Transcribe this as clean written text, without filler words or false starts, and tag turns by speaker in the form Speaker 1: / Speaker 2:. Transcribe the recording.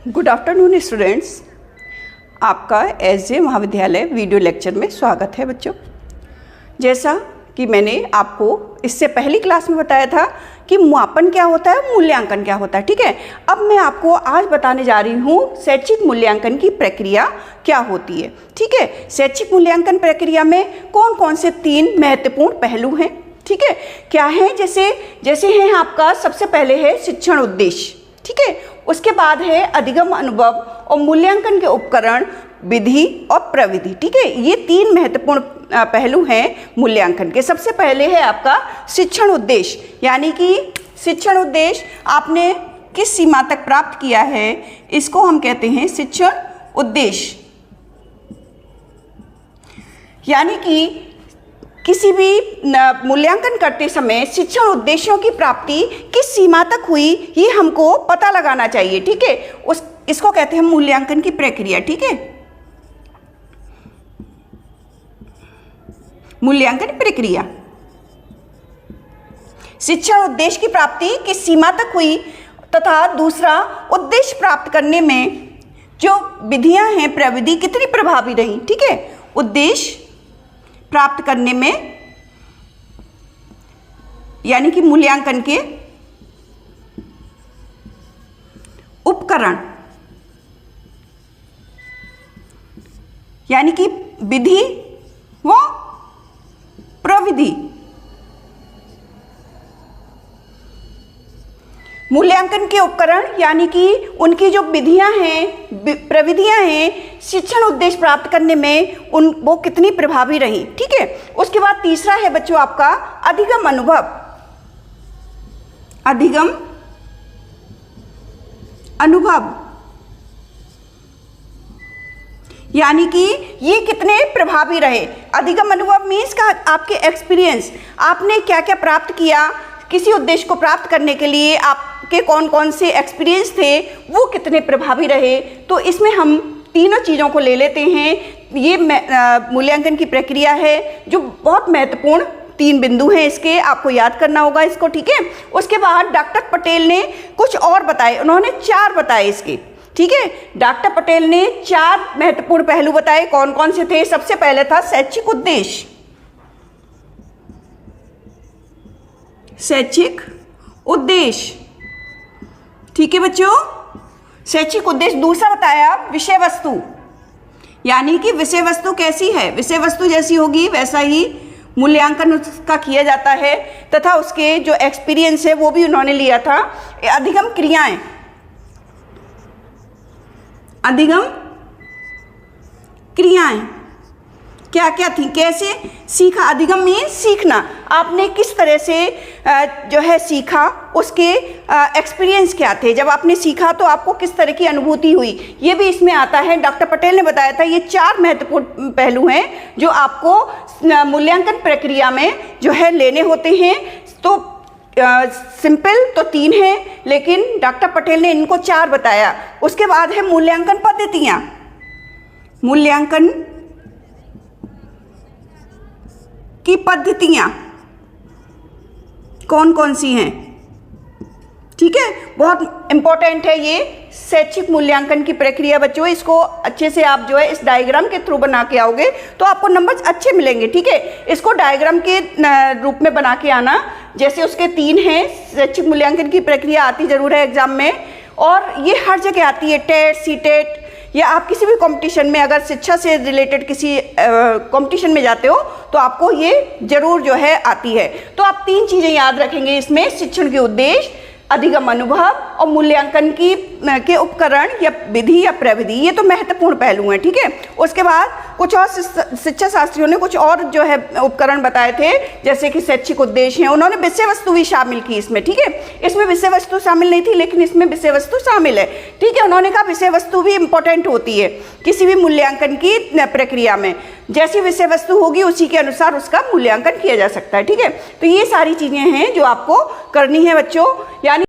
Speaker 1: Good afternoon students, आपका SJ महाविद्यालय video lecture में स्वागत है बच्चों। जैसा कि मैंने आपको इससे पहली क्लास में बताया था कि मापन क्या होता है, मूल्यांकन क्या होता है। ठीक है, अब मैं आपको आज बताने जा रही हूँ शैक्षिक मूल्यांकन की प्रक्रिया क्या होती है। ठीक है, शैक्षिक मूल्यांकन प्रक्रिया में कौन कौन से 3 महत्वपूर्ण पहलू हैं। ठीक है, क्या है, जैसे है आपका सबसे पहले है शिक्षण उद्देश्य। ठीक है, उसके बाद है अधिगम अनुभव और मूल्यांकन के उपकरण, विधि और प्रविधि। ठीक है, ये 3 महत्वपूर्ण पहलू हैं मूल्यांकन के। सबसे पहले है आपका शिक्षण उद्देश्य, यानी कि शिक्षण उद्देश्य आपने किस सीमा तक प्राप्त किया है, इसको हम कहते हैं शिक्षण उद्देश्य। यानी कि किसी भी मूल्यांकन करते समय शिक्षण उद्देश्यों की प्राप्ति किस सीमा तक हुई, ये हमको पता लगाना चाहिए। ठीक है, इसको कहते हैं मूल्यांकन की प्रक्रिया। ठीक है, मूल्यांकन प्रक्रिया, शिक्षण उद्देश्य की प्राप्ति किस सीमा तक हुई तथा दूसरा उद्देश्य प्राप्त करने में जो विधियां हैं, प्रविधि कितनी प्रभावी रही। ठीक है, उद्देश्य प्राप्त करने में यानी कि मूल्यांकन के उपकरण यानी कि विधि व प्रविधि। मूल्यांकन के उपकरण यानी कि उनकी जो विधियां हैं, प्रविधियां हैं, शिक्षण उद्देश्य प्राप्त करने में वो कितनी प्रभावी रही। ठीक है, उसके बाद तीसरा है बच्चों आपका अधिगम अनुभव। अधिगम अनुभव यानी कि ये कितने प्रभावी रहे। अधिगम अनुभव मीन्स का आपके एक्सपीरियंस, आपने क्या क्या प्राप्त किया, किसी उद्देश्य को प्राप्त करने के लिए आपके कौन कौन से एक्सपीरियंस थे, वो कितने प्रभावी रहे। तो इसमें हम तीनों चीज़ों को ले लेते हैं। ये मूल्यांकन की प्रक्रिया है जो बहुत महत्वपूर्ण 3 बिंदु हैं, इसके आपको याद करना होगा इसको। ठीक है, उसके बाद डॉक्टर पटेल ने कुछ और बताए, उन्होंने 4 बताए इसके। ठीक है, डॉक्टर पटेल ने 4 महत्वपूर्ण पहलू बताए। कौन कौन से थे? सबसे पहले था शैक्षिक उद्देश्य, शैक्षिक उद्देश्य। ठीक है बच्चों, शैक्षिक उद्देश्य। दूसरा बताया विषय वस्तु, यानी कि विषय वस्तु कैसी है, विषय वस्तु जैसी होगी वैसा ही मूल्यांकन उसका किया जाता है तथा उसके जो एक्सपीरियंस है वो भी उन्होंने लिया था। अधिगम क्रियाएं, अधिगम क्रियाएं क्या क्या थी, कैसे सीखा। अधिगम में सीखना, आपने किस तरह से जो है सीखा, उसके एक्सपीरियंस क्या थे, जब आपने सीखा तो आपको किस तरह की अनुभूति हुई, ये भी इसमें आता है। डॉक्टर पटेल ने बताया था ये 4 महत्वपूर्ण पहलू हैं जो आपको मूल्यांकन प्रक्रिया में जो है लेने होते हैं। तो सिंपल तो 3 हैं, लेकिन डॉक्टर पटेल ने इनको 4 बताया। उसके बाद है मूल्यांकन पद्धतियाँ। मूल्यांकन की पद्धतियाँ कौन कौन सी हैं। ठीक है, बहुत इंपॉर्टेंट है ये शैक्षिक मूल्यांकन की प्रक्रिया बच्चों। इसको अच्छे से आप जो है इस डायग्राम के थ्रू बना के आओगे तो आपको नंबर्स अच्छे मिलेंगे। ठीक है, इसको डायग्राम के रूप में बना के आना। जैसे उसके 3 हैं, शैक्षिक मूल्यांकन की प्रक्रिया आती जरूर है एग्जाम में, और ये हर जगह आती है। टेट, सीटेट या आप किसी भी कंपटीशन में अगर शिक्षा से रिलेटेड किसी कंपटीशन में जाते हो तो आपको ये जरूर जो है आती है। तो आप 3 चीज़ें याद रखेंगे इसमें, शिक्षण के उद्देश्य, अधिगम अनुभव और मूल्यांकन के उपकरण या विधि या प्रविधि। ये तो महत्वपूर्ण पहलू हैं। ठीक है, उसके बाद कुछ और शिक्षा शास्त्रियों ने कुछ और जो है उपकरण बताए थे, जैसे कि शैक्षिक उद्देश्य हैं। उन्होंने विषय वस्तु भी शामिल की इसमें। ठीक है, इसमें विषय वस्तु शामिल नहीं थी, लेकिन इसमें विषय वस्तु शामिल है। ठीक है, उन्होंने कहा विषय वस्तु भी इंपॉर्टेंट होती है किसी भी मूल्यांकन की प्रक्रिया में। जैसी विषय वस्तु होगी उसी के अनुसार उसका मूल्यांकन किया जा सकता है। ठीक है, तो ये सारी चीज़ें हैं जो आपको करनी है बच्चों। यानी